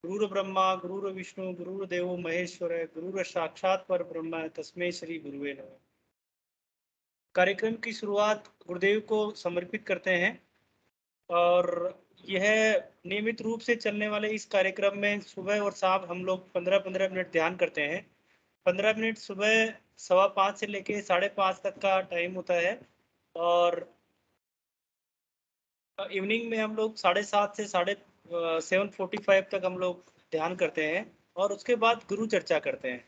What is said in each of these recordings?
गुरुर् ब्रह्मा गुरुर् विष्णु गुरुर्देवो महेश्वर गुरुर् साक्षात पर ब्रह्म तस्मै श्री गुरुवे नमः। कार्यक्रम की शुरुआत गुरुदेव को समर्पित करते हैं और यह नियमित रूप से चलने वाले इस कार्यक्रम में सुबह और शाम हम लोग 15-15 मिनट ध्यान करते हैं। 15 मिनट सुबह 5:15 से लेके 5:30 तक का टाइम होता है और इवनिंग में हम लोग 7:30 से 7:45 तक हम लोग ध्यान करते हैं और उसके बाद गुरु चर्चा करते हैं।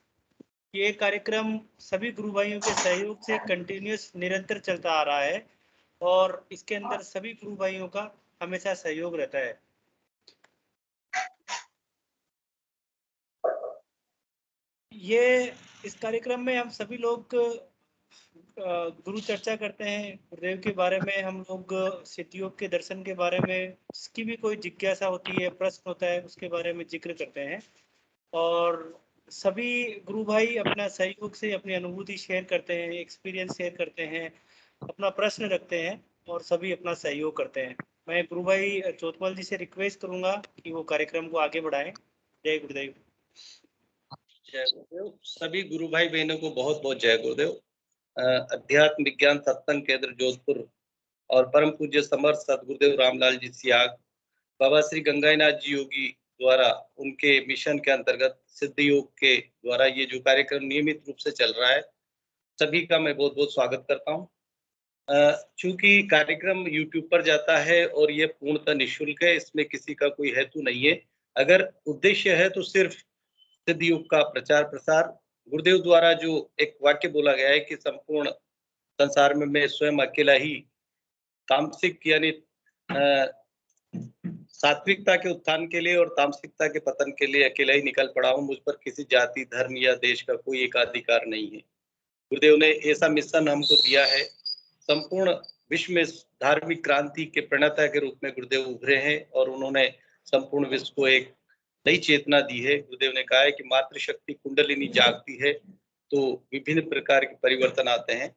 ये कार्यक्रम सभी गुरु भाइयों के सहयोग से कंटिन्यूस निरंतर चलता आ रहा है और इसके अंदर सभी गुरु भाइयों का हमेशा सहयोग रहता है। ये इस कार्यक्रम में हम सभी लोग गुरु चर्चा करते हैं, गुरुदेव के बारे में हम लोग सिद्धियोग के दर्शन के बारे में जिसकी भी कोई जिज्ञासा होती है, प्रश्न होता है, उसके बारे में जिक्र करते हैं और सभी गुरु भाई अपना सहयोग से अपनी अनुभूति शेयर करते हैं, एक्सपीरियंस शेयर करते हैं, अपना प्रश्न रखते हैं और सभी अपना सहयोग करते हैं। मैं गुरु भाई चोतमल जी से रिक्वेस्ट करूंगा कि वो कार्यक्रम को आगे बढ़ाएं। जय गुरुदेव। जय गुरुदेव। सभी गुरु भाई बहनों को बहुत बहुत जय गुरुदेव। अध्यात्म विज्ञान सत्संग केंद्र जोधपुर और परम पूज्य समर्थ सदगुरुदेव रामलाल जी सियाग, बाबा श्री गंगानाथ जी योगी द्वारा उनके मिशन के अंतर्गत सिद्ध योग के द्वारा ये जो कार्यक्रम नियमित रूप से चल रहा है, सभी का मैं बहुत बहुत स्वागत करता हूँ। चूंकि कार्यक्रम YouTube पर जाता है और ये पूर्णतः निःशुल्क है, इसमें किसी का कोई हेतु नहीं है। अगर उद्देश्य है तो सिर्फ सिद्ध योग का प्रचार प्रसार। गुरुदेव द्वारा जो एक वाक्य बोला गया है कि संपूर्ण संसार में मैं स्वयं अकेला ही तामसिक यानी सात्विकता के उत्थान के लिए और तामसिकता के पतन के लिए अकेला ही निकल पड़ा हूँ। मुझ पर किसी जाति, धर्म या देश का कोई एकाधिकार नहीं है। गुरुदेव ने ऐसा मिशन हमको दिया है। संपूर्ण विश्व में धार्मिक क्रांति के प्रणेता के रूप में गुरुदेव उभरे हैं और उन्होंने संपूर्ण विश्व को एक नई चेतना दी है। गुरुदेव ने कहा है कि मातृशक्ति कुंडलिनी जागती है तो विभिन्न प्रकार के परिवर्तन आते हैं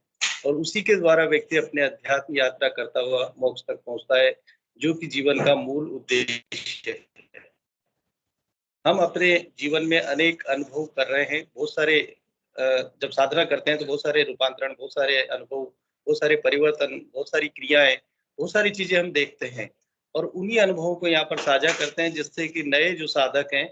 और उसी के द्वारा व्यक्ति अपने अध्यात्म यात्रा करता हुआ मोक्ष तक पहुंचता है, जो कि जीवन का मूल उद्देश्य है। हम अपने जीवन में अनेक अनुभव कर रहे हैं। बहुत सारे जब साधना करते हैं तो बहुत सारे रूपांतरण, बहुत सारे अनुभव, बहुत सारे परिवर्तन, बहुत सारी क्रियाएं, बहुत सारी चीजें हम देखते हैं और उन्हीं अनुभवों को यहाँ पर साझा करते हैं जिससे कि नए जो साधक हैं,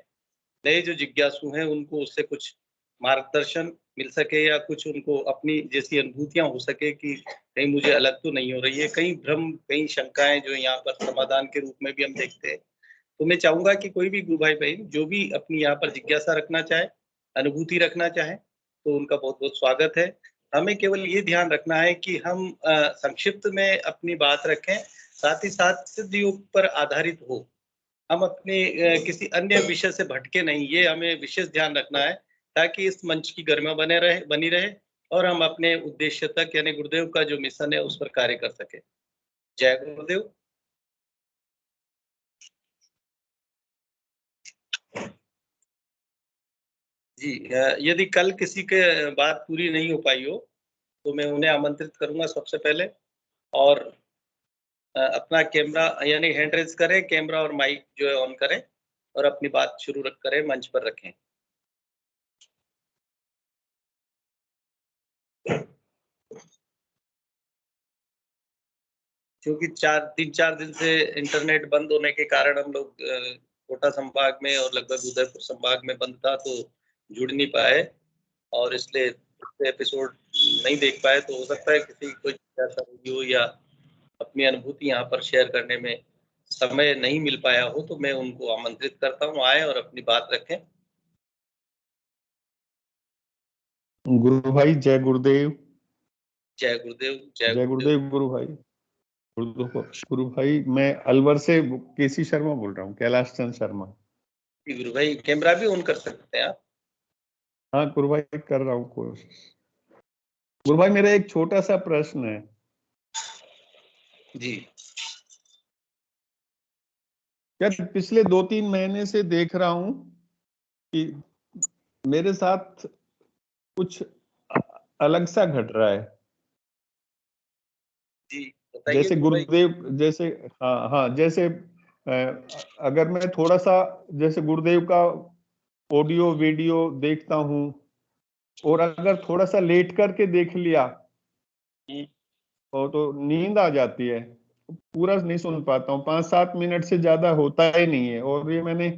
नए जो जिज्ञासु हैं, उनको उससे कुछ मार्गदर्शन मिल सके या कुछ उनको अपनी जैसी अनुभूतियां हो सके कि कहीं मुझे अलग तो नहीं हो रही है। कई भ्रम, कई शंकाएं जो यहाँ पर समाधान के रूप में भी हम देखते हैं। तो मैं चाहूंगा कि कोई भी गुरु भाई बहन जो भी अपनी यहाँ पर जिज्ञासा रखना चाहे, अनुभूति रखना चाहे, तो उनका बहुत बहुत स्वागत है। हमें केवल ये ध्यान रखना है कि हम संक्षिप्त में अपनी बात रखें, साथ ही साथ सिद्ध योग पर आधारित हो। हम अपने किसी अन्य विषय से भटके नहीं, ये हमें विशेष ध्यान रखना है ताकि इस मंच की गरिमा बनी रहे और हम अपने उद्देश्य तक यानी गुरुदेव का जो मिशन है उस पर कार्य कर सके। जय गुरुदेव। जी, यदि कल किसी के बात पूरी नहीं हो पाई हो तो मैं उन्हें आमंत्रित करूंगा सबसे पहले और अपना कैमरा यानी हैंड रेज करें, कैमरा और माइक जो है ऑन करें और अपनी बात शुरू करें, मंच पर रखें। क्योंकि 3-4 दिन से इंटरनेट बंद होने के कारण हम लोग कोटा संभाग में और लगभग उदयपुर संभाग में बंद था तो जुड़ नहीं पाए और इसलिए एपिसोड नहीं देख पाए। तो हो सकता है किसी को ऐसा वीडियो या अपनी अनुभूति यहाँ पर शेयर करने में समय नहीं मिल पाया हो तो मैं उनको आमंत्रित करता हूँ, आए और अपनी बात रखें। गुरु भाई जय गुरुदेव। जय गुरुदेव। जय गुरुदेव गुरु भाई। गुरु भाई मैं अलवर से केसी शर्मा बोल रहा हूँ, कैलाश चंद शर्मा। गुरु भाई कैमरा भी ऑन कर सकते हैं आप? हाँ गुरु भाई कर रहा हूँ कोशिश। गुरु भाई मेरा एक छोटा सा प्रश्न है। जी। यार पिछले 2-3 महीने से देख रहा हूँ कि मेरे साथ कुछ अलग सा घट रहा है। जी बताइए जैसे गुरु भाई। गुरुदेव जैसे हाँ जैसे अगर मैं थोड़ा सा जैसे गुरुदेव का ऑडियो वीडियो देखता हूँ और अगर थोड़ा सा लेट करके देख लिया तो नींद आ जाती है, पूरा नहीं सुन पाता हूँ। 5-7 मिनट से ज्यादा होता ही नहीं है, और ये मैंने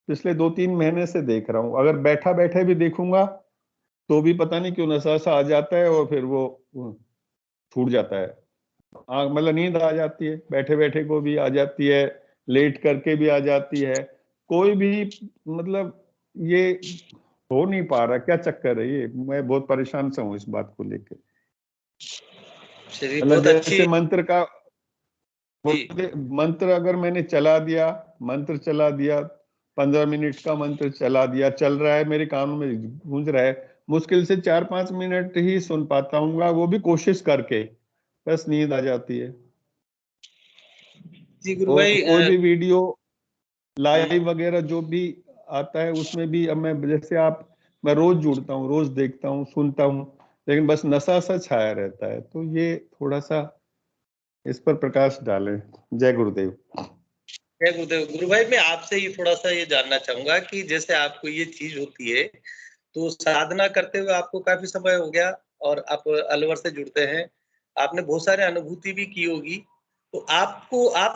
पिछले 2-3 महीने से देख रहा हूँ। अगर बैठा बैठे भी देखूंगा तो भी पता नहीं क्यों नशा सा आ जाता है और फिर वो छूट जाता है। मतलब नींद आ जाती है, बैठे बैठे को भी आ जाती है, लेट करके भी आ जाती है, कोई भी मतलब ये हो नहीं पा रहा। क्या चक्कर है ये? मैं बहुत परेशान सा हूँ इस बात को लेकर। चलिए, मतलब बहुत अच्छी। जैसे मंत्र का जी मंत्र अगर मैंने चला दिया, मंत्र चला दिया, 15 मिनट का मंत्र चला दिया, चल रहा है, मेरे कानों में गूंज रहा है, मुश्किल से 4-5 मिनट ही सुन पाता हूँ, वो भी कोशिश करके, बस नींद आ जाती है। जी गुरु और भाई, कोई भी वीडियो लाइव वगैरह जो भी आता है उसमें भी अब मैं जैसे मैं रोज जुड़ता हूँ, रोज देखता हूँ, सुनता हूँ, लेकिन बस नशा सा छाया रहता है। तो ये थोड़ा सा इस पर प्रकाश डालें। जय गुरुदेव। जय गुरुदेव। गुरु भाई, मैं आपसे ये थोड़ा सा ये जानना चाहूंगा कि जैसे आपको ये चीज होती है, तो साधना करते हुए आपको काफी समय हो गया और आप अलवर से जुड़ते हैं, आपने बहुत सारे अनुभूति भी की होगी, तो आप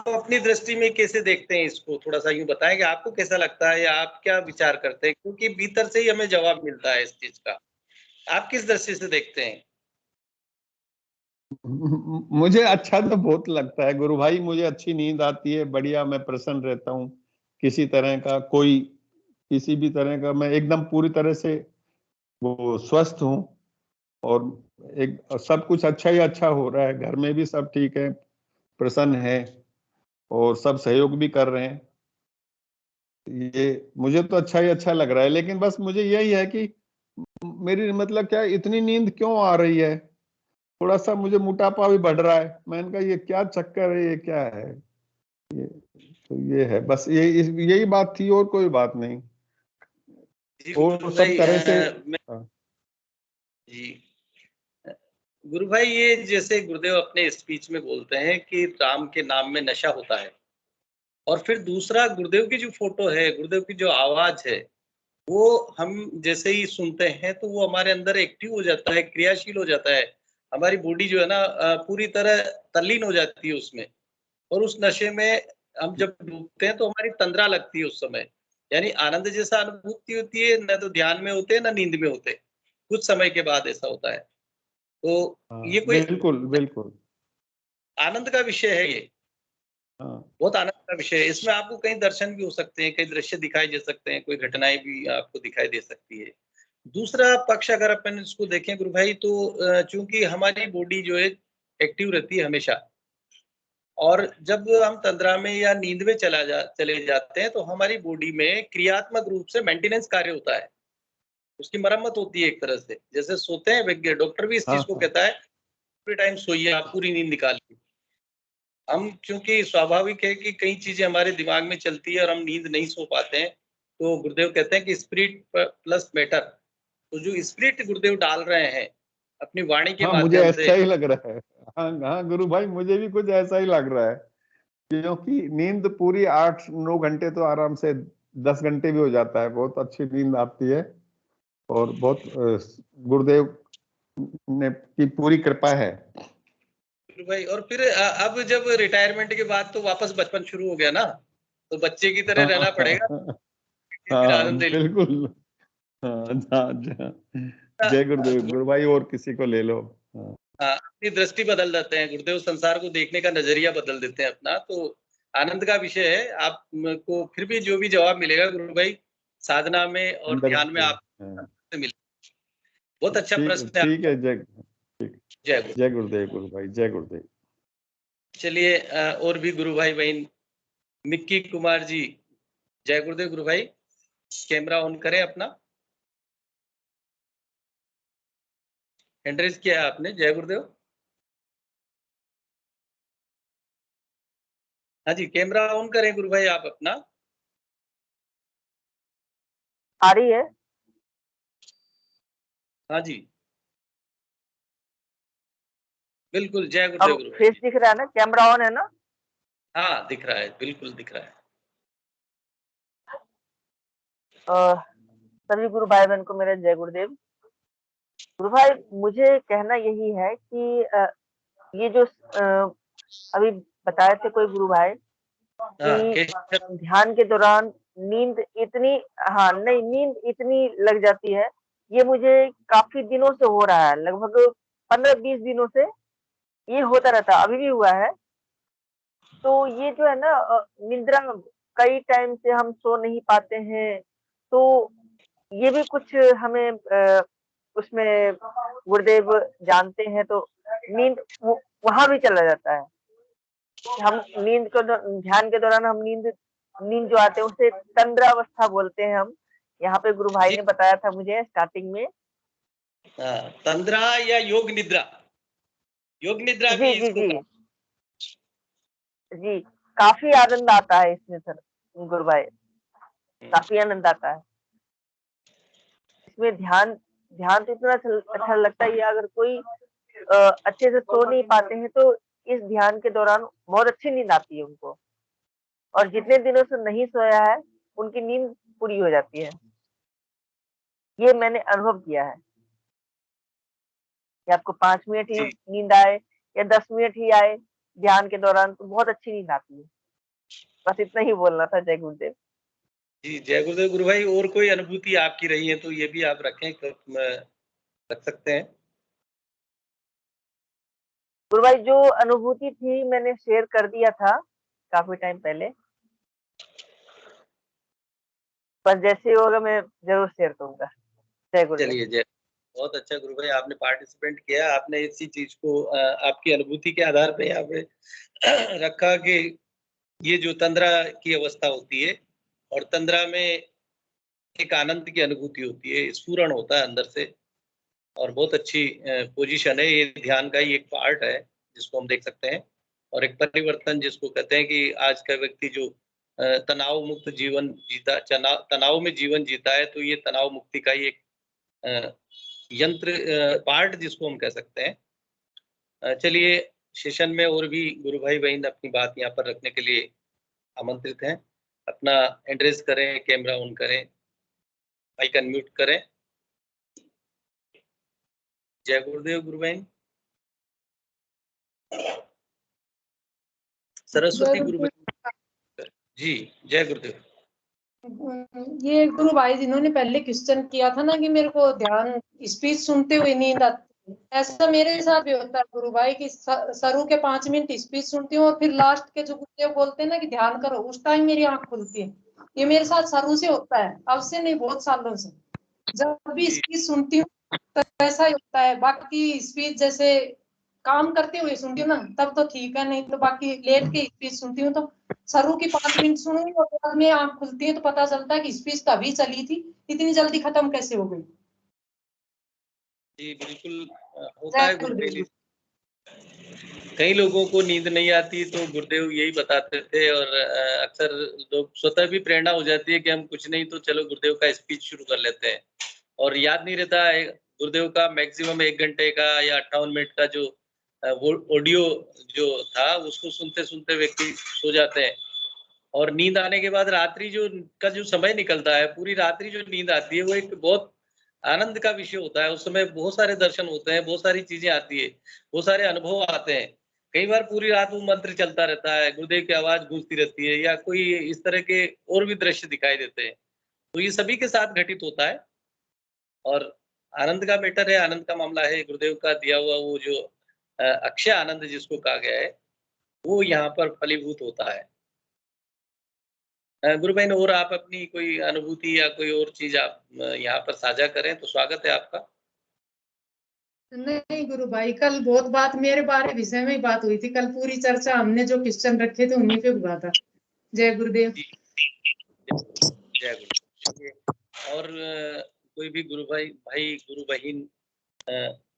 अपनी दृष्टि में कैसे देखते हैं इसको? थोड़ा सा यूं बताएं कि आपको कैसा लगता है या आप क्या विचार करते हैं, क्योंकि भीतर से ही हमें जवाब मिलता है इस चीज का। आप किस दृष्टि से देखते हैं? मुझे अच्छा तो बहुत लगता है गुरु भाई, मुझे अच्छी नींद आती है, बढ़िया, मैं प्रसन्न रहता हूँ। किसी तरह का कोई किसी भी तरह का मैं एकदम पूरी तरह से वो स्वस्थ हूँ, और एक सब कुछ अच्छा ही अच्छा हो रहा है। घर में भी सब ठीक है, प्रसन्न है, और सब सहयोग भी कर रहे हैं। ये मुझे तो अच्छा ही अच्छा लग रहा है, लेकिन बस मुझे यही है कि मेरी मतलब क्या इतनी नींद क्यों आ रही है? थोड़ा सा मुझे मोटापा भी बढ़ रहा है। मैंने कहा ये क्या चक्कर है, ये क्या है? ये तो ये है, बस यही बात थी, और कोई बात नहीं। जी और गुरु सब भाई, तरह से हाँ। जी गुरु भाई, ये जैसे गुरुदेव अपने स्पीच में बोलते हैं कि राम के नाम में नशा होता है, और फिर दूसरा गुरुदेव की जो फोटो है, गुरुदेव की जो आवाज है, वो हम जैसे ही सुनते हैं तो वो हमारे अंदर एक्टिव हो जाता है, क्रियाशील हो जाता है। हमारी बॉडी जो है ना, पूरी तरह तल्लीन हो जाती है उसमें, और उस नशे में हम जब डूबते हैं तो हमारी तंद्रा लगती है उस समय, यानी आनंद जैसा अनुभूति होती है। न तो ध्यान में होते हैं, न नींद में होते, कुछ समय के बाद ऐसा होता है। तो हाँ ये कोई बिल्कुल बिल्कुल। आनंद का विषय है, ये हाँ बहुत आनंद का विषय है। इसमें आपको कई दर्शन भी हो सकते हैं, कई दृश्य दिखाई दे सकते हैं, कोई घटनाएं भी आपको दिखाई दे सकती है। दूसरा पक्ष अगर अपन इसको देखें गुरु भाई, तो चूंकि हमारी बॉडी जो है एक्टिव रहती है हमेशा, और जब हम तंद्रा में या नींद में चले जाते हैं तो हमारी बॉडी में क्रियात्मक रूप से मेंटेनेंस कार्य होता है, उसकी मरम्मत होती है एक तरह से। जैसे सोते हैं विज्ञ डॉक्टर भी इस हाँ चीज को हाँ कहता है, पूरे टाइम सोइए आप, पूरी नींद निकालिए। हम क्योंकि स्वाभाविक है कि कई चीजें हमारे दिमाग में चलती है और हम नींद नहीं सो पाते हैं, तो गुरुदेव कहते हैं कि स्पिरिट प्लस मैटर, तो जो स्पिरिट गुरुदेव डाल रहे हैं अपनी वाणी के हाँ, मुझे माध्यम से। ऐसा ही लग रहा है। हाँ हाँ गुरु भाई, मुझे भी कुछ ऐसा ही लग रहा है, क्योंकि नींद पूरी 8-9 घंटे तो आराम से, 10 घंटे भी हो जाता है, बहुत अच्छी नींद आती है। और बहुत गुरुदेव ने की पूरी कृपा है। फिर भाई, और फिर अब जब रिटायरमेंट के बाद तो वापस बचपन शुरू हो गया ना, तो बच्चे की तरह रहना पड़ेगा, हाँ, फिर हाँ आनंद ले बिल्कुल। हाँ हाँ लीजिए। जय गुरुदेव गुरु भाई, और किसी को ले लो। हाँ हाँ, अपनी दृष्टि बदल देते हैं गुरुदेव, संसार को देखने का नजरिया बदल देते हैं अपना। तो आनंद का विषय है। आपको फिर भी जो भी जवाब मिलेगा गुरु भाई, साधना में और अंदर ध्यान में से। आप हाँ, से मिले। बहुत अच्छा ठीक प्रश्न है ठीक आपका। है। जय ठीक। जय गुरु। जय गुरुदेव गुरु भाई, जय गुरुदेव। चलिए, और भी गुरु भाई बहन, मिक्की कुमार जी, जय गुरुदेव गुरु भाई। कैमरा ऑन करें अपना, हैंड रेज किया है आपने। जय गुरुदेव। हाँ जी, कैमरा ऑन करें गुरु भाई आप अपना। आ रही है? हाँ जी, बिल्कुल। जय अब गुरुदेव गुरु भाई फेस जी। दिख रहा है ना? कैमरा ऑन है ना? हाँ, दिख रहा है, बिल्कुल दिख रहा है। सभी गुरु भाई बहन को मेरा जय गुरुदेव। गुरु भाई, मुझे कहना यही है कि ये जो अभी बताए थे कोई गुरु भाई हाँ, कि केशव। ध्यान के दौरान नींद इतनी हाँ, नहीं नींद इतनी लग जाती है, ये मुझे काफ़ी दिनों से हो रहा है, लगभग 15-20 दिनों से ये होता रहता है, अभी भी हुआ है। तो ये जो है ना निद्रा कई टाइम से हम सो नहीं पाते हैं, तो ये भी कुछ हमें उसमें गुरुदेव जानते हैं तो नींद वहाँ भी चला जाता है। हम नींद को ध्यान के दौरान हम नींद नींद जो आते हैं उसे तंद्रावस्था बोलते हैं हम। यहाँ पे गुरु भाई जी, ने बताया था मुझे स्टार्टिंग में। हाँ, तंद्रा या योग निद्रा। योग निद्रा भी जी, जी, इसको जी। कहा। जी, काफ़ी आनंद आता है इसमें सर गुरु भाई, हुँ, काफ़ी आनंद आता है। इसमें ध्यान ध्यान तो इतना अच्छा लगता है, ये अगर कोई अच्छे से सो नहीं पाते हैं तो इस ध्यान के दौरान बहुत अच्छी नींद आती है उनको, और जितने दिनों से नहीं सोया है, उनकी नींद पूरी हो जाती है। ये मैंने अनुभव किया है कि आपको 5 मिनट ही जी, नींद आए या 10 मिनट ही आए ध्यान के दौरान, तो बहुत अच्छी नींद आती है। बस इतना ही बोलना था। जय गुरुदेव। जी, जय गुरुदेव गुरु भाई। और कोई अनुभूति आपकी रही है तो ये भी आप रखें, रख सकते हैं। गुरु भाई, जो अनुभूति थी मैंने शेयर कर दिया था काफ़ी टाइम पहले। बस जैसे ही होगा मैं ज़रूर शेयर करूँगा। जय गुरुदेव। चलिए, जय। बहुत अच्छा गुरु भाई, आपने पार्टिसिपेंट किया, आपने इसी चीज़ को आपकी अनुभूति के आधार पे यहाँ पे रखा कि ये जो तंद्रा की अवस्था होती है और तंद्रा में एक आनंद की अनुभूति होती है, स्फुरण होता है अंदर से और बहुत अच्छी पोजीशन है। ये ध्यान का ही एक पार्ट है, जिसको हम देख सकते हैं और एक परिवर्तन जिसको कहते हैं कि आज का व्यक्ति जो तनाव मुक्त जीवन जीता तनाव में जीवन जीता है, तो ये तनाव मुक्ति का ही एक अ, यंत्र पार्ट जिसको हम कह सकते हैं। चलिए, सेशन में और भी गुरु भाई-बहन अपनी बात यहाँ पर रखने के लिए आमंत्रित हैं। अपना हैंड रेज़ करें, कैमरा ऑन करें, माइक अनम्यूट करें। जय गुरुदेव गुरु बहन। जय सरस्वती गुरु गुरुदेव। बहन। जी, जय गुरुदेव। ये गुरु भाई जिन्होंने पहले क्वेश्चन किया था ना कि मेरे को ध्यान स्पीच सुनते हुए नींद आती है, ऐसा मेरे साथ भी होता है गुरु भाई कि शुरू के 5 मिनट स्पीच सुनती हूँ और फिर लास्ट के जो गुरुदेव बोलते हैं ना कि ध्यान करो, उस टाइम मेरी आंख खुलती है। ये मेरे साथ शुरू से होता है, अब से नहीं, बहुत सालों से। जब भी जी, स्पीच सुनती हूँ तो ऐसा ही होता है। बाकी स्पीच जैसे काम करते हुए सुनती हूँ ना, तब तो ठीक है, नहीं तो बाकी लेट के स्पीच सुनती हूँ तो शुरू की 5 मिनट सुनूंगी और बाद में आंख खुलती है तो पता चलता है कि स्पीच तो अभी चली थी, इतनी जल्दी खत्म कैसे हो गई। जी, बिल्कुल होता जय है गुरुदेव। गुरुदेव। कई लोगों को नींद नहीं आती तो गुरुदेव यही बताते थे और अक्सर लोग स्वतः भी प्रेरणा हो जाती है कि हम कुछ नहीं तो चलो गुरुदेव का स्पीच शुरू कर लेते हैं और याद नहीं रहता है गुरुदेव का मैक्सिमम 1 घंटे का या 58 मिनट का जो वो ऑडियो जो था उसको सुनते-सुनते व्यक्ति सो जाते हैं और नींद आने के बाद रात्रि जो समय निकलता है, पूरी रात्रि जो नींद आती है वो एक बहुत आनंद का विषय होता है। उस समय बहुत सारे दर्शन होते हैं, बहुत सारी चीज़ें आती है, बहुत सारे अनुभव आते हैं। कई बार पूरी रात वो मंत्र चलता रहता है, गुरुदेव की आवाज़ गूंजती रहती है या कोई इस तरह के और भी दृश्य दिखाई देते हैं। तो ये सभी के साथ घटित होता है और आनंद का मैटर है, आनंद का मामला है। गुरुदेव का दिया हुआ वो जो अक्षय आनंद जिसको कहा गया है, वो यहाँ पर फलीभूत होता है। गुरु बहन और आप अपनी कोई अनुभूति या कोई और चीज़ आप यहाँ पर साझा करें तो स्वागत है आपका। नहीं गुरु भाई, कल बहुत बात मेरे बारे विषय में ही बात हुई थी, कल पूरी चर्चा हमने जो क्वेश्चन रखे थे उन्हीं पे हुआ था। जय गुरुदेव। जी, जय गुरु। चलिए और कोई भी गुरु गुरु बहिन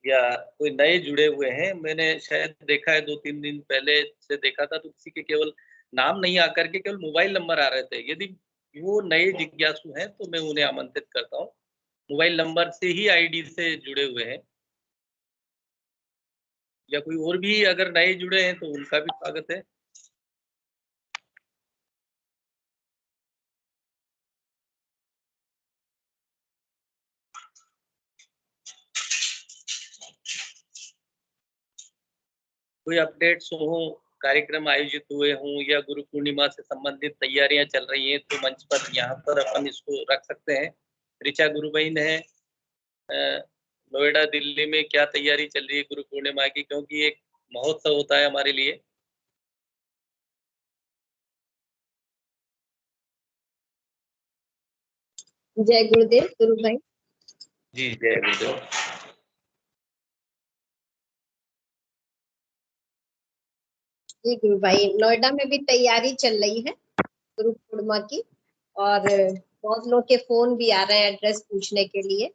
या कोई नए जुड़े हुए हैं, मैंने शायद देखा है 2-3 दिन पहले से देखा था तो किसी के केवल नाम नहीं आकर के केवल मोबाइल नंबर आ रहे थे। यदि वो नए जिज्ञासु हैं तो मैं उन्हें आमंत्रित करता हूँ। मोबाइल नंबर से ही आईडी से जुड़े हुए हैं या कोई और भी अगर नए जुड़े हैं तो उनका भी स्वागत है। कोई अपडेट्स हो, कार्यक्रम आयोजित हुए हों या गुरु पूर्णिमा से संबंधित तैयारियां चल रही हैं तो मंच पर यहाँ पर अपन इसको रख सकते हैं। ऋचा गुरु बहन है, नोएडा दिल्ली में क्या तैयारी चल रही है गुरु पूर्णिमा की, क्योंकि एक महोत्सव होता है हमारे लिए। जय गुरुदेव गुरु भाई। जी जय गुरुदेव। जी गुरु भाई, नोएडा में भी तैयारी चल रही है गुरु पूर्णिमा की, और बहुत लोग के फोन भी आ रहे हैं एड्रेस पूछने के लिए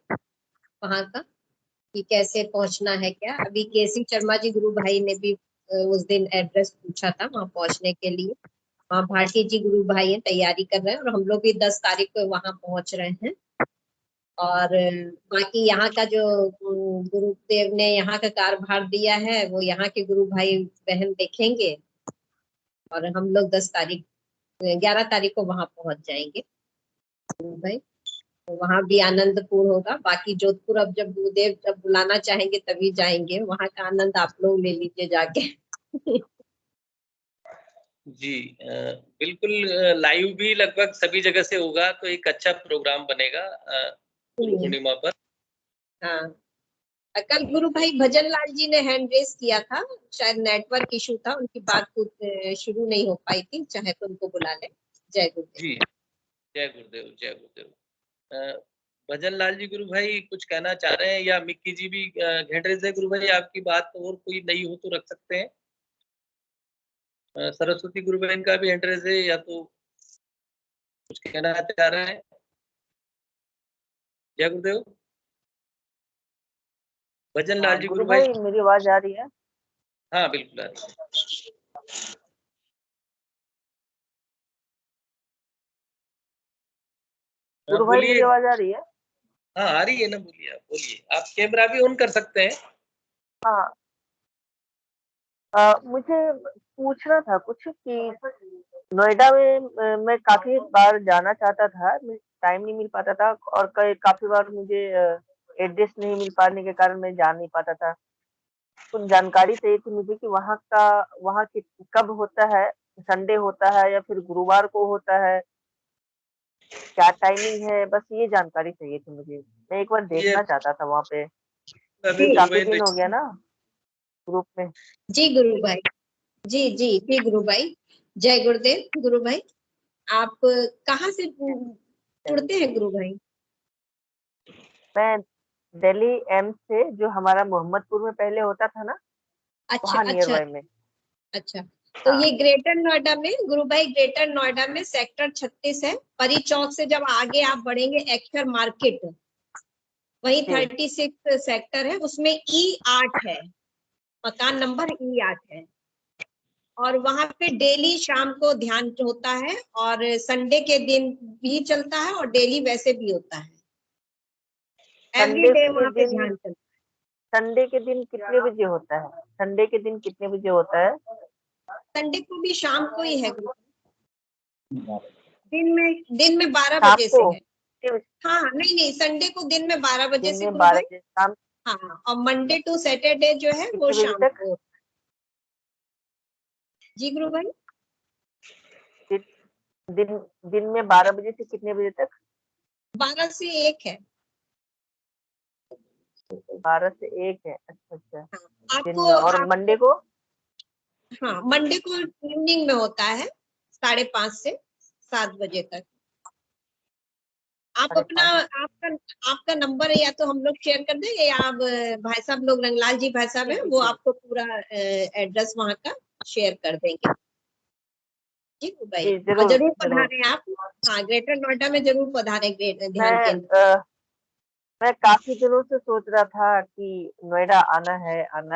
वहाँ का कि कैसे पहुंचना है क्या। अभी केसी शर्मा जी गुरु भाई ने भी उस दिन एड्रेस पूछा था वहाँ पहुंचने के लिए। वहाँ भारती जी गुरु भाई तैयारी कर रहे हैं और हम लोग भी 10 तारीख को वहाँ पहुंच रहे हैं। और बाकी यहाँ का जो गुरुदेव ने यहाँ का कार्यभार दिया है वो यहाँ के गुरु भाई बहन देखेंगे, और हम लोग 11 तारीख को वहाँ पहुंच जाएंगे गुरु भाई। तो वहाँ भी आनंदपूर्ण होगा। बाकी जोधपुर अब जब गुरुदेव जब बुलाना चाहेंगे तभी जाएंगे, वहाँ का आनंद आप लोग ले लीजिए जाके। जी बिल्कुल, लाइव भी लगभग सभी जगह से होगा तो एक अच्छा प्रोग्राम बनेगा गुरु पूर्णिमा पर। हाँ, कल गुरु भाई भजन लाल जी ने हैंड रेस किया था, शायद नेटवर्क इशू था, उनकी बात शुरू नहीं हो पाई थी, चाहे तो उनको बुला ले। जय गुरुदेव। जी जय गुरुदेव जय गुरुदेव। भजन लाल जी गुरु भाई कुछ कहना चाह रहे हैं, या मिक्की जी भी घेंट रहे थे गुरु भाई आपकी बात, और कोई नई हो तो रख सकते हैं। सरस्वती गुरु बहन का भी एंट्रेंस है, या तो कुछ कहना चाह रहे हैं। जय गुरुदेव। भजन लाल जी गुरु भाई मेरी आवाज आ रही है? हाँ बिल्कुल आ रही है। गुरु भाई मेरी आवाज आ रही है? हाँ आ रही है ना, बोलिए आप, बोलिए। आप कैमरा भी ऑन कर सकते हैं। हाँ, मुझे पूछना था कुछ कि नोएडा में मैं काफी बार जाना चाहता था, टाइम नहीं मिल पाता था, और काफी बार मुझे एड्रेस नहीं मिल पाने के कारण मैं जा नहीं पाता था। कुछ जानकारी चाहिए थी मुझे कि वहाँ की कब होता है, संडे होता है या फिर गुरुवार को होता है, क्या टाइमिंग है, बस ये जानकारी चाहिए थी मुझे। मैं एक बार देखना चाहता था वहाँ पे, काफी दिन हो गया ना ग्रुप में। जी गुरु भाई, जी जी जी गुरु भाई, जय गुरुदेव गुरु भाई। आप कहाँ से जुड़ते हैं गुरु भाई? मैं दिल्ली एम्स से, जो हमारा मोहम्मदपुर में पहले होता था ना, वहाँ नियर बाय में। अच्छा, तो ये ग्रेटर नोएडा में गुरु भाई, ग्रेटर नोएडा में सेक्टर 36 है। परी चौक से जब आगे आप बढ़ेंगे एक्टर मार्केट, वही 36 सेक्टर है, उसमें E8 है, मकान नंबर E8 है। और वहां पे डेली शाम को ध्यान होता है, और संडे के दिन भी चलता है, और डेली वैसे भी होता है, एवरीडे वहाँ पे ध्यान चलता है। संडे के दिन कितने बजे होता है? संडे के दिन कितने बजे होता है? संडे को भी शाम को ही है गुरु, दिन में 12 बजे से है। हाँ नहीं नहीं, संडे को दिन में 12 बजे से गुरु भाई। हाँ, और मंडे टू सैटरडे जो है वो शाम को। जी गुरु भाई, दिन में 12 बजे से कितने बजे तक? 12 से 1 है। 12 से 1 है, अच्छा अच्छा। आपको और मंडे को? हाँ, मंडे को इवनिंग में होता है 5:30 से 7 बजे तक। आप अपना आपका नंबर है, या तो हम लोग शेयर कर देंगे, या आप भाई साहब लोग, रंगलाल जी भाई साहब है, वो आपको पूरा एड्रेस वहाँ का शेयर कर देंगे। जी भाई, जरूर पधारें आप। हाँ, ग्रेटर नोएडा में जरूर पधारें। ध्यान केंद्र मैं काफी दिनों से सोच रहा था कि नोएडा आना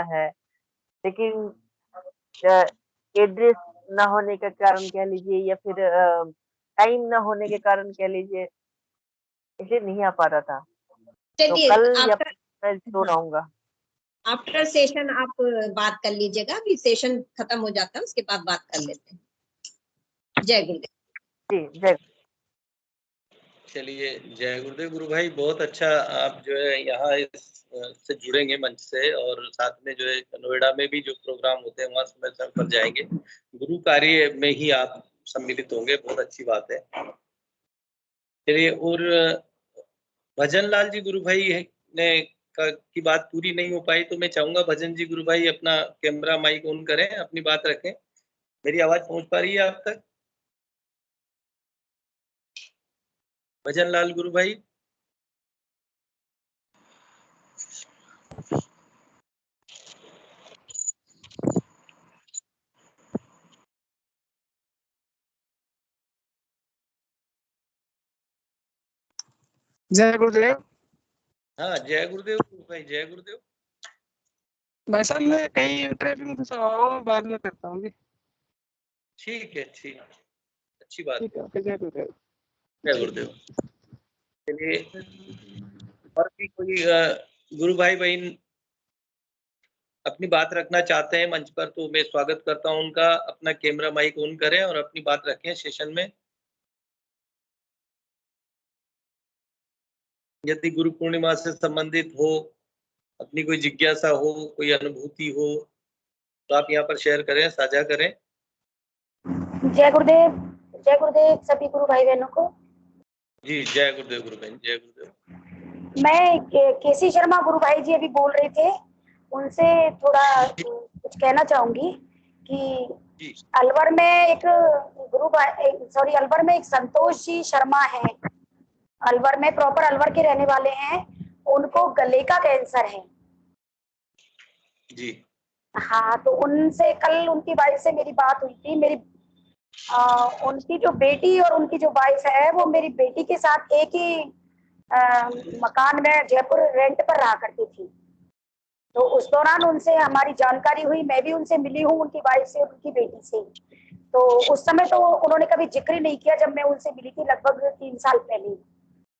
है, लेकिन एड्रेस ना होने के कारण कह लीजिए, या फिर टाइम ना होने के कारण कह लीजिए, इसलिए नहीं आ पा रहा था। तो कल या मैं जरूर आऊंगा। आफ्टर सेशन आप बात कर लीजिएगा, अभी सेशन खत्म हो जाता है, उसके बाद बात कर लेते हैं। जय गुरुदेव। जी जय। चलिए, जय गुरुदेव गुरु भाई। बहुत अच्छा, आप जो है यहाँ इस से जुड़ेंगे मंच से, और साथ में जो है नोएडा में भी जो प्रोग्राम होते हैं वहाँ समय समय पर जाएंगे, गुरु कार्य में ही आप सम्मिलित होंगे, बहुत अच्छी बात है। चलिए, और भजन लाल जी गुरु भाई ने की बात पूरी नहीं हो पाई, तो मैं चाहूंगा भजन जी गुरु भाई अपना कैमरा माइक ऑन करें, अपनी बात रखें। मेरी आवाज पहुंच पा रही है आप तक? भजन लाल गुरु भाई। जय गुरुदेव। हाँ, जय गुरुदेव गुरु भाई, जय गुरुदेव। भाई साहब मैं कहीं ट्रैफिक में फंसा हुआ हूँ, बाद में करता हूँ। ठीक है, ठीक, अच्छी बात ठीक है, ओके, जय गुरुदेव। है गुरुदेव। चलिए, और भी कोई गुरु भाई बहन अपनी बात रखना चाहते हैं मंच पर, तो मैं स्वागत करता हूं उनका। अपना कैमरा माइक ऑन करें और अपनी बात रखें सेशन में। यदि गुरु पूर्णिमा से संबंधित हो, अपनी कोई जिज्ञासा हो, कोई अनुभूति हो, तो आप यहाँ पर शेयर करें, साझा करें। जय गुरुदेव, जय गुरुदेव सभी गुरु भाई बहनों को। जी, जय गुरुदेव गुरु बहन, जय गुरुदेव। मैं केसी शर्मा गुरु भाई जी अभी बोल रहे थे, उनसे थोड़ा कुछ कहना चाहूंगी कि अलवर में एक गुरु भाई, सॉरी, अलवर में एक संतोष जी शर्मा है, अलवर में, प्रॉपर अलवर के रहने वाले हैं। उनको गले का कैंसर है जी। हाँ, तो उनसे कल उनकी वाइफ से मेरी बात हुई थी। मेरी उनकी जो बेटी और उनकी जो वाइफ है, वो मेरी बेटी के साथ एक ही मकान में जयपुर रेंट पर रहा करती थी। तो उस दौरान उनसे हमारी जानकारी हुई, मैं भी उनसे मिली हूँ, उनकी वाइफ से, उनकी बेटी से। तो उस समय तो उन्होंने कभी जिक्र ही नहीं किया जब मैं उनसे मिली थी, लगभग 3 साल पहले,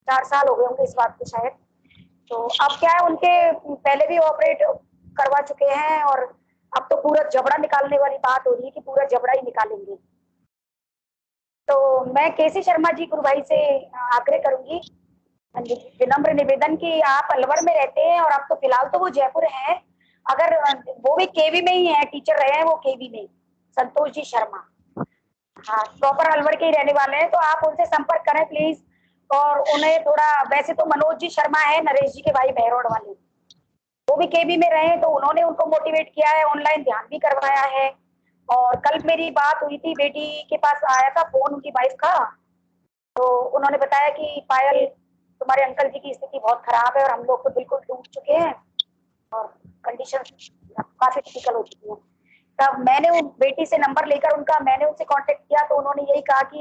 4 साल हो गए होंगे इस बात को शायद। तो अब क्या है, उनके पहले भी ऑपरेट करवा चुके हैं और अब तो पूरा जबड़ा निकालने वाली बात हो रही है कि पूरा जबड़ा ही निकालेंगे। तो मैं केसी शर्मा जी गुरु भाई से आग्रह करूंगी, विनम्र निवेदन कि आप अलवर में रहते हैं और अब तो फिलहाल तो वो जयपुर हैं, अगर वो भी केवी में ही है, टीचर रहे हैं वो केवी में, संतोष जी शर्मा, हाँ, प्रॉपर अलवर के ही रहने वाले हैं। तो आप उनसे संपर्क करें प्लीज। और उन्हें थोड़ा, वैसे तो मनोज जी शर्मा है, नरेश जी के भाई बहरोड वाले, वो भी केवी में रहे, तो उन्होंने उनको मोटिवेट किया है, ऑनलाइन ध्यान भी करवाया है। और कल मेरी बात हुई थी, बेटी के पास आया था फोन उनकी वाइफ का, तो उन्होंने बताया कि पायल, तुम्हारे अंकल जी की स्थिति बहुत खराब है और हम लोग तो बिल्कुल टूट चुके हैं और कंडीशन काफी क्रिटिकल हो चुकी है। तब मैंने उन बेटी से नंबर लेकर मैंने उनसे कांटेक्ट किया, तो उन्होंने यही कहा कि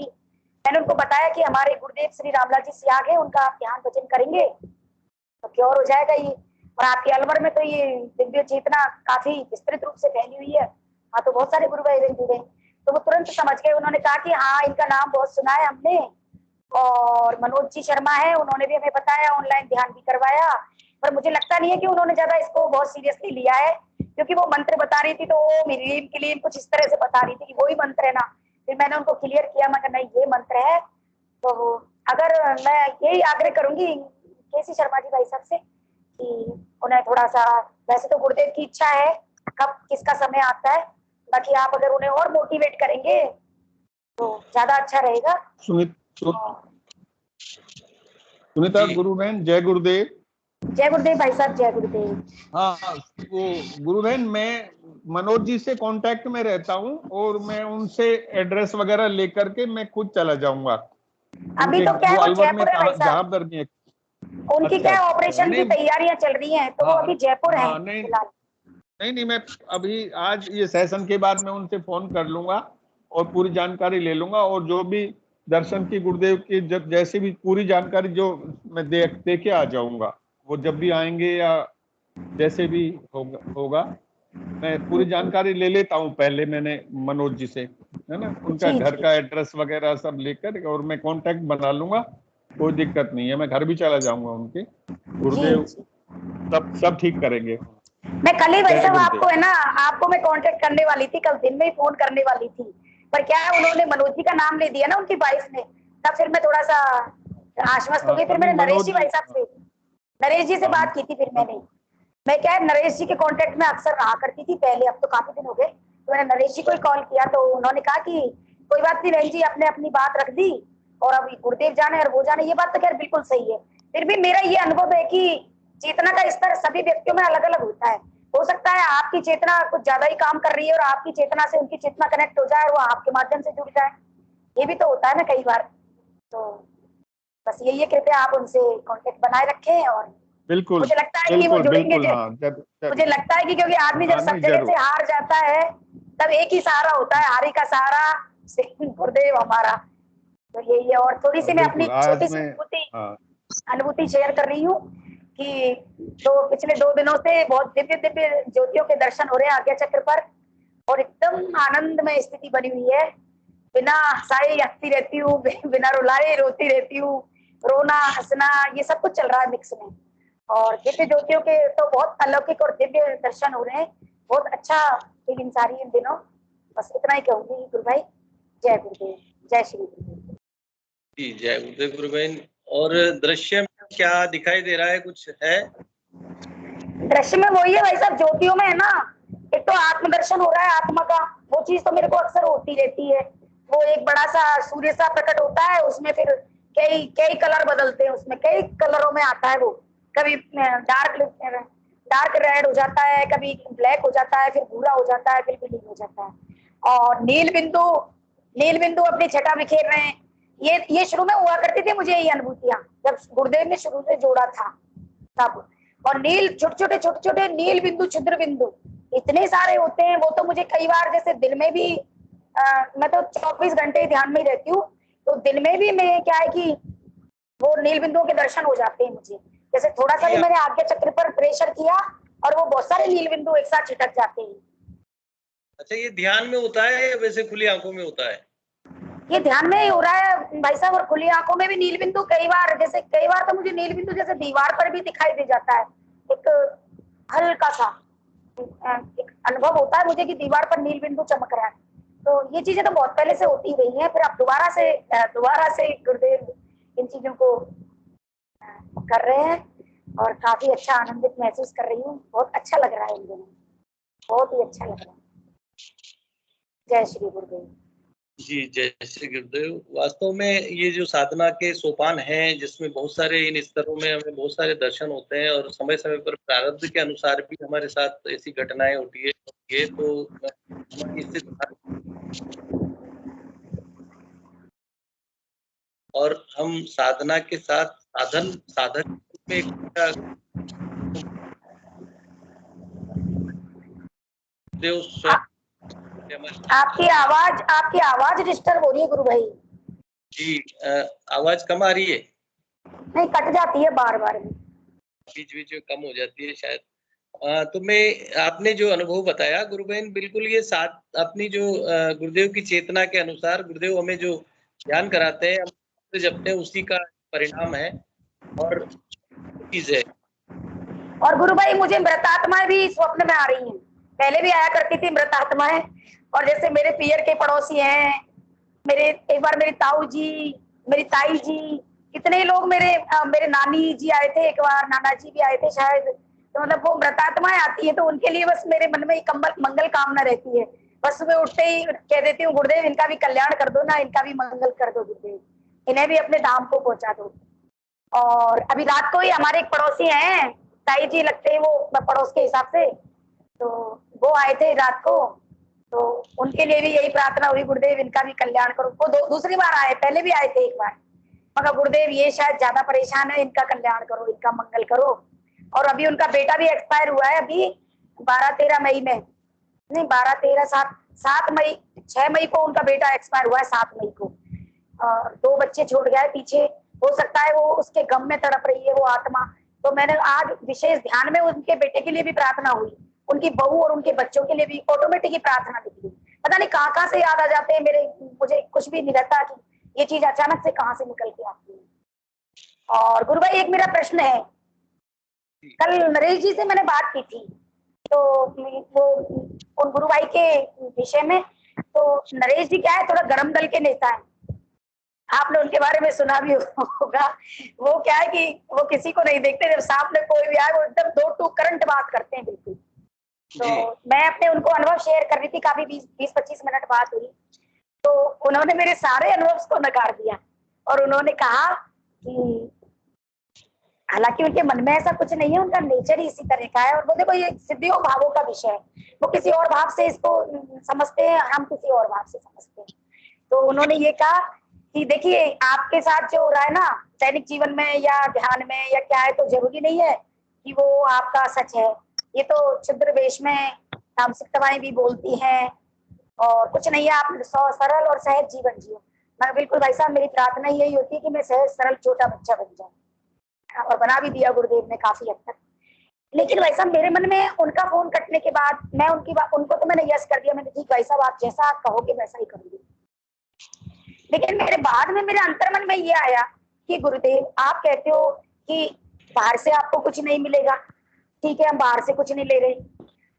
मैंने उनको बताया कि हमारे गुरुदेव श्री रामलाल जी सियाग है, उनका आप ध्यान भजन करेंगे तो क्योर हो जाएगा ये। और आपके अलवर में तो ये दिव्य चेतना काफी विस्तृत रूप से फैली हुई है, हाँ, तो बहुत सारे गुरु भाई बहन जुड़े, तो वो तुरंत समझ गए। उन्होंने कहा कि हाँ, इनका नाम बहुत सुना है हमने, और मनोज जी शर्मा है, उन्होंने भी हमें बताया, ऑनलाइन ध्यान भी करवाया। पर मुझे लगता नहीं है कि उन्होंने ज्यादा इसको बहुत सीरियसली लिया है, क्योंकि वो मंत्र बता रही थी तो ओम ह्रीम क्लीम कुछ इस तरह से बता रही थी कि वही मंत्र है ना। फिर मैंने उनको क्लियर किया, मगर नहीं, ये मंत्र है। तो अगर मैं यही आग्रह करूंगी केसी शर्मा जी भाई साहब से कि उन्हें थोड़ा सा, वैसे तो गुरुदेव की इच्छा है, कब किसका समय आता है, बाकी आप अगर उन्हें और मोटिवेट करेंगे तो ज्यादा अच्छा रहेगा। सुनीता गुरु बहन, जय गुरुदेव। जय गुरुदेव भाई साहब, जय गुरुदेव। हाँ, वो गुरु बहन, मैं मनोज जी से कांटेक्ट में रहता हूँ और मैं उनसे एड्रेस वगैरह लेकर के मैं खुद चला जाऊंगा। अभी तो क्या है, वो जयपुर है भाई साहब, उनकी क्या ऑपरेशन की तैयारियां चल रही हैं, तो वो अभी जयपुर है फिलहाल। नहीं, मैं अभी आज ये सेशन के बाद मैं उनसे फोन कर लूंगा और पूरी जानकारी ले लूंगा, और जो भी दर्शन की गुरुदेव की जब जैसे भी पूरी जानकारी जो मैं दे के आ जाऊंगा, वो जब भी आएंगे या जैसे भी होगा मैं पूरी जानकारी ले लेता हूँ पहले, मैंने मनोज जी से, है ना, उनका घर का एड्रेस वगैरह सब लेकर, और मैं कांटेक्ट बना लूंगा, कोई दिक्कत नहीं है, मैं घर भी चला जाऊंगा उनके। गुरुदेव सब ठीक करेंगे। मैं कल ही वैसे आपको, है ना, आपको मैं कांटेक्ट करने वाली थी, कल दिन में ही फोन करने वाली थी, पर क्या है, उन्होंने मनोज जी का नाम ले दिया ना उनकी वाइफ ने, तब फिर मैं थोड़ा सा आश्वस्त हो गई। फिर मैंने नरेश जी भाई साहब से, नरेश जी से बात की थी। फिर मैं क्या है, नरेश जी के कांटेक्ट में अक्सर रहा करती थी पहले, अब तो काफी दिन हो गए। तो मैंने नरेश जी को ही कॉल किया, तो उन्होंने कहा कि कोई बात नहीं बहन जी, आपने अपनी बात रख दी और अभी गुरुदेव जाने और वो जाने। ये बात तो खैर बिल्कुल सही है। फिर भी मेरा ये अनुभव है कि चेतना का स्तर सभी व्यक्तियों में अलग अलग होता है। हो सकता है आपकी चेतना कुछ ज्यादा ही काम कर रही है और आपकी चेतना से उनकी चेतना कनेक्ट हो जाए और वो आपके माध्यम से जुड़ जाए। ये भी तो होता है ना कई बार। तो बस यही है, कृपया आप उनसे कांटेक्ट बनाए रखें। और बिल्कुल मुझे लगता है कि वो बिल्कुल जुड़ेंगे। बिल्कुल। हाँ, मुझे लगता है कि क्योंकि आदमी जब सब नहीं, जगह जरूर। से हार जाता है तब एक ही सहारा होता है, हारी का सहारा गुरुदेव हमारा। तो यही है। और थोड़ी सी मैं अपनी बिल्कुल। आज छोटी सी मैं अनुभूति शेयर कर रही हूँ कि पिछले 2 दिनों से बहुत दिव्य दिव्य ज्योतियों के दर्शन हो रहे हैं आज्ञा चक्र पर, और एकदम आनंदमय स्थिति बनी हुई है। बिना हंसाए हंसती रहती हूँ, बिना रुलाए रोती रहती हूँ, रोना हंसना ये सब कुछ चल रहा है मिक्स में। और दिव्य ज्योतियों के तो बहुत अलौकिक और दिव्य दर्शन हो रहे हैं। बहुत अच्छा फीलिंग्स आ रही है इन दिनों। बस इतना ही कहूंगी। गुरु भाई, जय गुरुदेव, जय श्री गुरुदेव जी। जय गुरुदेव गुरु बहन। और दृश्य में क्या दिखाई दे रहा है, कुछ है? दृश्य में वही है भाई साहब, ज्योतियों में है ना, एक तो आत्मदर्शन हो रहा है आत्मा का। वो चीज तो मेरे को अक्सर होती रहती है। वो एक बड़ा सा सूर्य सा प्रकट होता है, उसमें फिर कई कई कलर बदलते हैं, उसमें कई कलरों में आता है वो। कभी डार्क रेड हो जाता है, कभी ब्लैक हो जाता है, फिर भूरा हो जाता है, फिर ग्रीन हो जाता है। और नील बिंदु अपनी छटा बिखेर रहे हैं। ये शुरू में हुआ करती थी मुझे ये अनुभूतियां, जब गुरुदेव ने शुरू से जोड़ा था तब। और नील छोटे छोटे नील बिंदु, क्षुद्र बिंदु इतने सारे होते हैं। वो तो मुझे कई बार जैसे दिन में भी मैं तो 24 घंटे ध्यान में ही रहती हूँ, तो दिन में भी मैं क्या है कि वो नील बिंदुओं के दर्शन हो जाते हैं मुझे। जैसे थोड़ा सा भी मैंने आज्ञा चक्र पर प्रेशर किया और वो बहुत सारे नील बिंदु एक साथ छिटक जाते हैं। अच्छा, ये ध्यान में होता है या वैसे खुली आंखों में होता है? ये ध्यान में ही हो रहा है भाई साहब। और खुली आंखों में भी नील बिंदु कई बार तो मुझे नील बिंदु जैसे दीवार पर भी दिखाई दे जाता है। एक हल्का सा एक अनुभव होता है मुझे कि दीवार पर नील बिंदु चमक रहा है। तो ये चीजें तो बहुत पहले से होती रही हैं, फिर अब दोबारा से गुरुदेव इन चीजों को कर रहे हैं और काफी अच्छा आनंदित महसूस कर रही हूँ। बहुत अच्छा लग रहा है इन दिनों, बहुत ही अच्छा लग रहा है। जय श्री गुरुदेव जी। जय श्री गुरुदेव। वास्तव में ये जो साधना के सोपान हैं, जिसमें बहुत सारे इन स्तरों में हमें बहुत सारे दर्शन होते हैं और समय समय पर प्रारब्ध के अनुसार भी हमारे साथ ऐसी घटनाएं होती है। ये तो हमारी इससे और हम साधना के साथ साधक में देव आपकी आवाज डिस्टर्ब हो रही है गुरु भाई जी। आवाज कम आ रही है? नहीं, कट जाती है बार बार में, बीच बीच में कम हो जाती है शायद। तो मैं आपने जो अनुभव बताया गुरु बहन, बिल्कुल ये साथ अपनी जो गुरुदेव की चेतना के अनुसार गुरुदेव हमें जो ध्यान कराते हैं, हम जपते हैं, उसी का परिणाम है और चीज है। और गुरु भाई मुझे मृतात्माएं भी स्वप्न में आ रही हैं। पहले भी आया करती थी मृतात्माएं। और जैसे मेरे पियर के पड़ोसी हैं, एक बार मेरी ताऊ जी, मेरी ताई जी, कितने लोग मेरे नानी जी आए थे एक बार, नाना जी भी आए थे शायद। तो मतलब वो मृतात्माएं आती है तो उनके लिए बस मेरे मन में मंगल कामना रहती है। बस सुबह उठते ही कह देती हूँ, गुरुदेव इनका भी कल्याण कर दो ना, इनका भी मंगल कर दो गुरुदेव, इन्हें भी अपने धाम को पहुंचा दो। और अभी रात को ही हमारे एक पड़ोसी हैं, ताई जी लगते हैं वो पड़ोस के हिसाब से, तो वो आए थे रात को। तो उनके लिए भी यही प्रार्थना हुई, गुरुदेव इनका भी कल्याण करो। वो दूसरी बार आए, पहले भी आए थे एक बार, मगर गुरुदेव ये शायद ज्यादा परेशान है, इनका कल्याण करो, इनका मंगल करो। और अभी उनका बेटा भी एक्सपायर हुआ है अभी 12-13 मई में, नहीं 7 मई 6 मई को उनका बेटा एक्सपायर हुआ है, 7 मई को। और 2 बच्चे छोड़ गया है पीछे। हो सकता है वो उसके गम में तड़प रही है वो आत्मा। तो मैंने आज विशेष ध्यान में उनके बेटे के लिए भी प्रार्थना हुई, उनकी बहू और उनके बच्चों के लिए भी ऑटोमेटिक ही प्रार्थना निकली। पता नहीं कहाँ से याद आ जाते हैं मुझे कुछ भी नहीं रहता कि ये चीज अचानक से कहाँ से निकल के आती है। और गुरु भाई एक मेरा प्रश्न है, कल नरेश जी से मैंने बात की थी तो वो उन गुरु भाई के विषय में, तो नरेश जी क्या है, थोड़ा गरम दल के नेता है। आपने उनके बारे में सुना भी होगा। वो क्या है कि वो किसी को नहीं देखते, जब सामने कोई भी आए वो एकदम दो टू करंट बात करते हैं बिल्कुल। तो मैं अपने उनको अनुभव शेयर कर रही थी, काफी 20-25 मिनट बात हुई, तो उन्होंने मेरे सारे अनुभव को नकार दिया और उन्होंने कहा कि हालांकि उनके मन में ऐसा कुछ नहीं है, उनका नेचर ही इसी तरह का है, और वो देखो ये सिद्धियों भावों का विषय है, वो किसी और भाव से इसको समझते हैं, हम किसी और भाव से समझते हैं। तो उन्होंने ये कहा कि देखिए आपके साथ जो हो रहा है ना दैनिक जीवन में या ध्यान में या क्या है, तो जरूरी नहीं है कि वो आपका सच है, ये तो क्षुद्र वेश में तामसिकताएं भी बोलती हैं और कुछ नहीं है, आप सरल और सहज जीवन जियो। मैं बिल्कुल भाई साहब, मेरी प्रार्थना यही होती है कि मैं सहज सरल छोटा बच्चा बन जाऊं, और बना भी दिया गुरुदेव ने काफी हद तक। लेकिन भाई साहब मेरे मन में उनका फोन कटने के बाद मैं उनकी बात, उनको तो मैंने यस कर दिया, मैंने ठीक भाई साहब आप जैसा आप कहोगे वैसा ही करूंगी। लेकिन मेरे बाद में मेरे अंतर्मन में ये आया कि गुरुदेव आप कहते हो कि बाहर से आपको कुछ नहीं मिलेगा, ठीक है हम बाहर से कुछ नहीं ले रहे,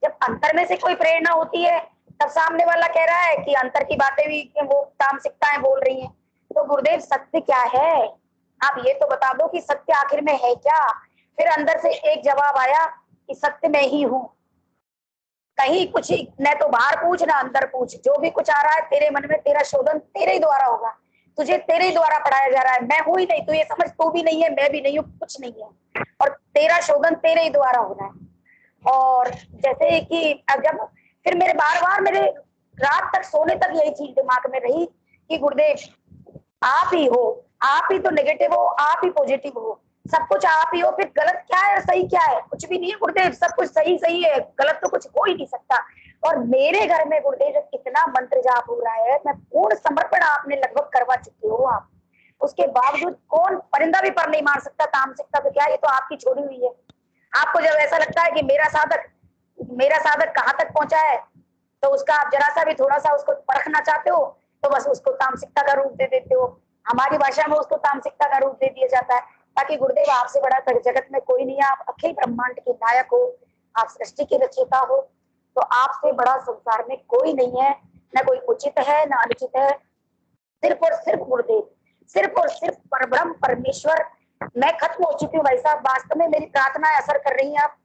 जब अंतर में से कोई प्रेरणा होती है तब सामने वाला कह रहा है कि अंतर की बातें भी वो तामसिकताएं बोल रही हैं। तो गुरुदेव सत्य क्या है, आप ये तो बता दो कि सत्य आखिर में है क्या। फिर अंदर से एक जवाब आया कि सत्य में ही हूं, कहीं कुछ न तो बाहर पूछ ना अंदर पूछ, जो भी कुछ आ रहा है तेरे मन में तेरा शोधन तेरे ही द्वारा होगा, तुझे तेरे ही द्वारा पढ़ाया जा रहा है, मैं हूं ही नहीं, तू ये समझ तू भी नहीं है मैं भी नहीं हूँ, कुछ नहीं है, और तेरा शोधन तेरे ही द्वारा हो रहा है। और जैसे कि अब जब फिर मेरे बार बार मेरे रात तक सोने तक यही चीज दिमाग में रही कि गुरुदेव आप ही हो, आप ही तो नेगेटिव हो, आप ही पॉजिटिव हो, सब कुछ आप ही हो, फिर गलत क्या है और सही क्या है, कुछ भी नहीं है गुरुदेव, सब कुछ सही सही है, गलत तो कुछ हो ही नहीं सकता। और मेरे घर में गुरुदेव कितना मंत्र जाप हो रहा है, मैं पूर्ण समर्पण आपने लगभग करवा चुके हो आप, उसके बावजूद कौन परिंदा भी पर नहीं मार सकता, तामसिकता तो क्या, ये तो आपकी छोड़ी हुई है। आपको जब ऐसा लगता है कि मेरा साधक कहाँ तक पहुंचा है, तो उसका आप जरा सा भी थोड़ा सा उसको परखना चाहते हो तो बस उसको तामसिकता का रूप दे देते हो, हमारी भाषा में उसको तामसिकता का रूप दे दिया जाता है। ताकि गुरुदेव आपसे बड़ा जगत में कोई नहीं है, आप अखिल ब्रह्मांड के नायक हो, आप सृष्टि के रचयिता हो, तो आपसे बड़ा संसार में कोई नहीं है, न कोई उचित है न अनुचित है, सिर्फ और सिर्फ गुरुदेव, सिर्फ और सिर्फ परब्रह्म परमेश्वर। मैं खत्म हो चुकी हूँ भाई साहब, वास्तव में मेरी प्रार्थनाएं असर कर रही हैं। आप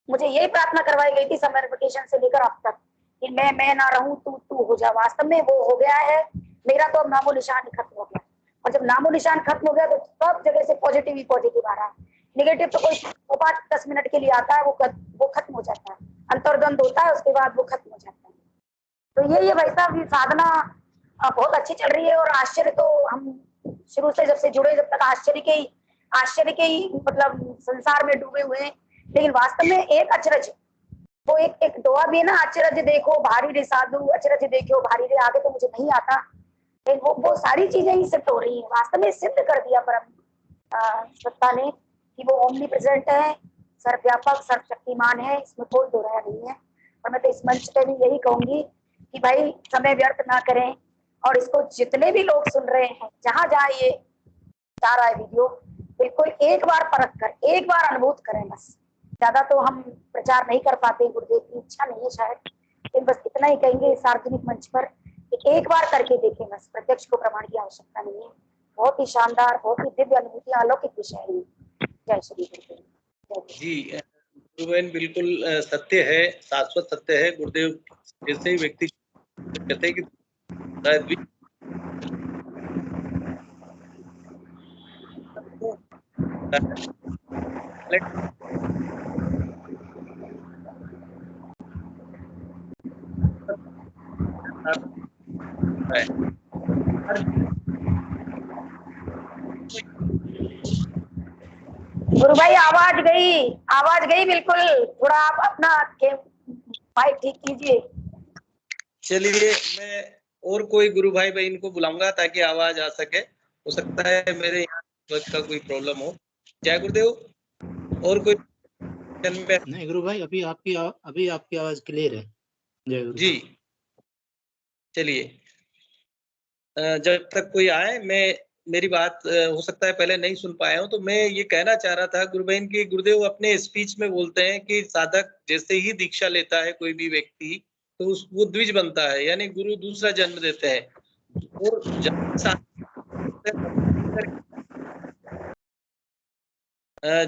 मुझे यही प्रार्थना करवाई गई थी समर वेकेशन से लेकर अब तक कि मैं ना रहूं, तू हो जा, वास्तव में वो हो गया है, मेरा तो अब नामो निशान ही खत्म हो गया। और जब नामो निशान खत्म हो गया तो सब जगह से पॉजिटिव ही पॉजिटिव आ रहा है, नेगेटिव तो कोई 5-10 मिनट के लिए आता है, वो खत्म हो जाता है, अंतर्द्वंद होता है, उसके बाद वो खत्म हो जाता है। तो ये भाई साहब ये साधना बहुत अच्छी चल रही है, और आश्चर्य तो हम शुरू से जब से जुड़े जब तक आश्चर्य के ही मतलब संसार में डूबे हुए हैं। लेकिन वास्तव में एक अचरज, वो एक दुआ भी है ना, अचरज देखो भारी रे साधु, अचरज देखो भारी रे, आगे तो मुझे नहीं आता, लेकिन वो सारी चीजें ही सिद्ध हो रही है, वास्तव में सिद्ध कर दिया परम सत्ता ने कि वो ओमनी प्रेजेंट है, सर्वव्यापक सर्वशक्तिमान है, इसमें कोई दो राय नहीं है। और मैं तो इस मंच पे भी यही कहूंगी कि भाई समय व्यर्थ ना करें, और इसको जितने भी लोग सुन रहे हैं, जहां जहां ये जा रहा है वीडियो, बिल्कुल एक बार परख कर एक बार अनुभूत करें, बस ज्यादा तो हम प्रचार नहीं कर पाते, गुरुदेव की इच्छा नहीं है शायद, लेकिन बस इतना ही कहेंगे सार्वजनिक मंच पर कि एक बार करके देखें, बस प्रत्यक्ष को प्रमाण की आवश्यकता नहीं है। बहुत ही शानदार, बहुत ही दिव्य अनुभूति, अलौकिक विषय है। जय श्री गुरुदेव जी। गुरुबहन बिल्कुल सत्य है, शाश्वत सत्य है। गुरुदेव जैसे ही व्यक्ति कहते हैं कि शायद गुरु भाई आवाज गई बिल्कुल, थोड़ा आप अपना माइक ठीक कीजिए। चलिए मैं और कोई गुरु भाई बहन को बुलाऊंगा ताकि आवाज आ सके, हो सकता है मेरे यहाँ का कोई प्रॉब्लम हो। जय गुरुदेव। और कोई नहीं गुरु भाई, अभी आपकी आवाज क्लियर है। जय गुरु जी। चलिए जब तक कोई आए, मेरी बात हो सकता है पहले नहीं सुन पाया हूं, तो मैं ये कहना चाह रहा था गुरु बहन की, गुरुदेव अपने स्पीच में बोलते हैं कि साधक जैसे ही दीक्षा लेता है कोई भी व्यक्ति, तो वो द्विज बनता है, यानी गुरु दूसरा जन्म देते हैं। और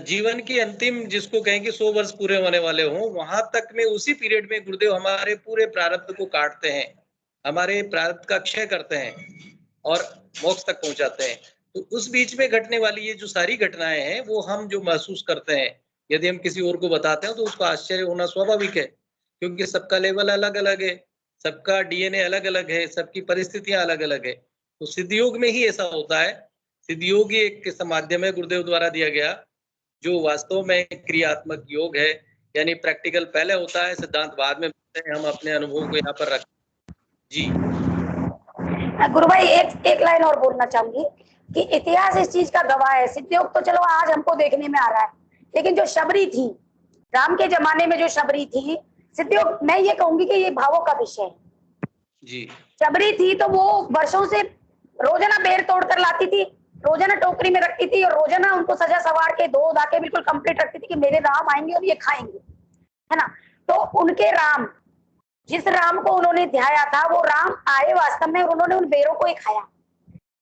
जीवन की अंतिम जिसको कहें कि 100 वर्ष पूरे होने वाले हों, वहां तक में उसी पीरियड में गुरुदेव हमारे पूरे प्रारब्ध को काटते हैं, हमारे प्रारब्ध का क्षय करते हैं और मोक्ष तक पहुंचाते हैं। तो उस बीच में घटने वाली ये जो सारी घटनाएं हैं वो हम जो महसूस करते हैं, यदि हम किसी और को बताते हैं तो उसको आश्चर्य होना स्वाभाविक है, क्योंकि सबका लेवल अलग अलग है, सबका डीएनए अलग अलग है, सबकी परिस्थितियां अलग अलग है। तो सिद्ध योग में ही ऐसा होता है। सिद्ध योग ही एक माध्यम है गुरुदेव द्वारा दिया गया, जो वास्तव में क्रियात्मक योग है, यानी प्रैक्टिकल पहले होता है, सिद्धांत बाद में होते हैं। हम अपने अनुभव को यहाँ पर रखते जी। गुरु भाई एक लाइन और बोलना चाहूंगी कि इतिहास इस चीज का गवाह है। सिद्ध योग तो चलो आज हमको देखने में आ रहा है, लेकिन जो शबरी थी राम के जमाने में, जो शबरी थी, सिद्ध योग मैं ये कहूंगी कि ये भावों का विषय है जी। शबरी थी तो वो वर्षों से रोजाना बेर तोड़ कर लाती थी, रोजाना टोकरी में रखती थी और रोजाना उनको सजा सवार के धो धा के बिल्कुल कंप्लीट रखती थी कि मेरे राम आएंगे और ये खाएंगे, है ना। तो उनके राम, जिस राम को उन्होंने ध्याया था, वो राम आए वास्तव में और उन्होंने उन बेरों को ही खाया।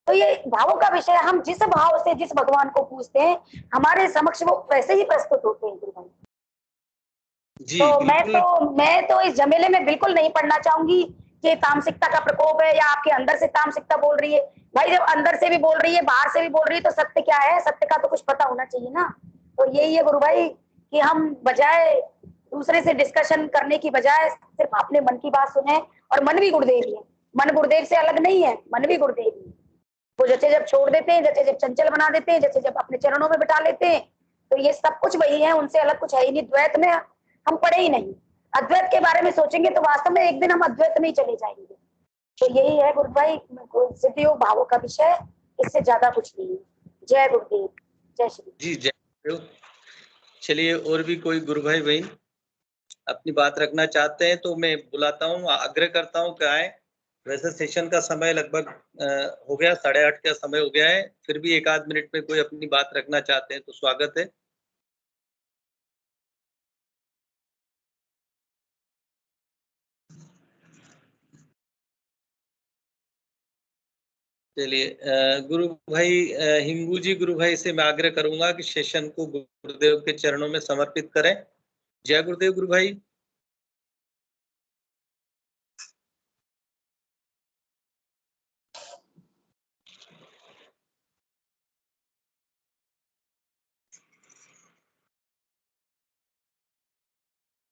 तो ये भावों का विषय, हम जिस भाव से जिस भगवान को पूछते हैं हमारे समक्ष वो वैसे ही प्रस्तुत होते हैं गुरु भाई जी। तो मैं तो इस झमेले में बिल्कुल नहीं पढ़ना चाहूंगी कि तामसिकता का प्रकोप है या आपके अंदर से तामसिकता बोल रही है। भाई जब अंदर से भी बोल रही है बाहर से भी बोल रही है तो सत्य क्या है, सत्य का तो कुछ पता होना चाहिए ना। तो यही है गुरु भाई कि हम बजाय दूसरे से डिस्कशन करने की बजाय सिर्फ अपने मन की बात सुने, और मन भी गुरुदेव ही है, मन गुरुदेव से अलग नहीं है, मन भी गुरुदेव ही है। वो जैसे जब छोड़ देते हैं, जैसे जब चंचल बना देते हैं, जैसे जब अपने चरणों में बिठा लेते हैं, तो ये सब कुछ वही है, उनसे अलग कुछ है ही नहीं। द्वैत में हम पढ़े ही नहीं, अद्वैत के बारे में सोचेंगे तो वास्तव में एक दिन हम अद्वैत में ही चले जाएंगे। तो यही है गुरु भाई, सिद्ध योग भावों का विषय, इससे ज्यादा कुछ नहीं है। जय गुरुदेव, जय श्री जी, जय गुरुदेव। चलिए, और भी कोई गुरु भाई बहन अपनी बात रखना चाहते हैं तो मैं बुलाता हूँ, आग्रह करता हूँ कि आए। वैसे सेशन का समय लगभग हो गया, 8:30 का समय हो गया है, फिर भी 1-8 मिनट में कोई अपनी बात रखना चाहते हैं तो स्वागत है। चलिए, गुरु भाई हिंगू जी, गुरु भाई से मैं आग्रह करूंगा कि सेशन को गुरुदेव के चरणों में समर्पित करें। जय गुरुदेव गुरु भाई।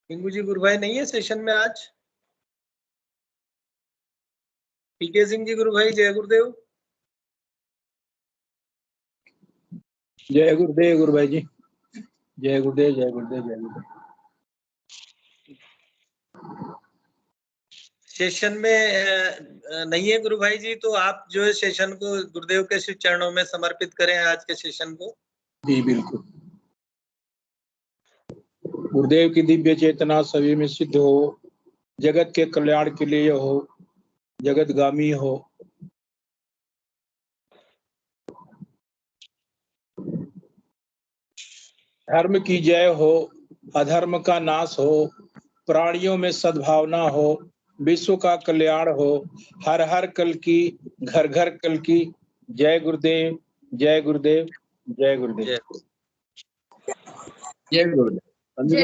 हिंगू जी गुरु भाई नहीं है सेशन में आज। पीके सिंह जी गुरु भाई, जय गुरुदेव। जय गुरुदेव गुरु भाई जी, जय गुरुदेव, जय गुरुदेव, जय गुरुदेव। सेशन में नहीं है गुरु भाई जी, तो आप जो है सेशन को गुरुदेव के श्री चरणों में समर्पित करें, आज के सेशन को। जी बिल्कुल। गुरुदेव की दिव्य चेतना सभी में सिद्ध हो, जगत के कल्याण के लिए हो, जगतगामी हो। धर्म की जय हो, अधर्म का नाश हो, प्राणियों में सद्भावना हो, विश्व का कल्याण हो। हर हर कल की, घर घर कल की। जय गुरुदेव, जय गुरुदेव, जय गुरुदेव, जय गुरुदेव।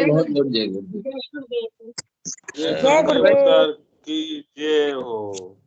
बहुत बहुत जय गुरुदेव, जय गुरुदेव की जय हो।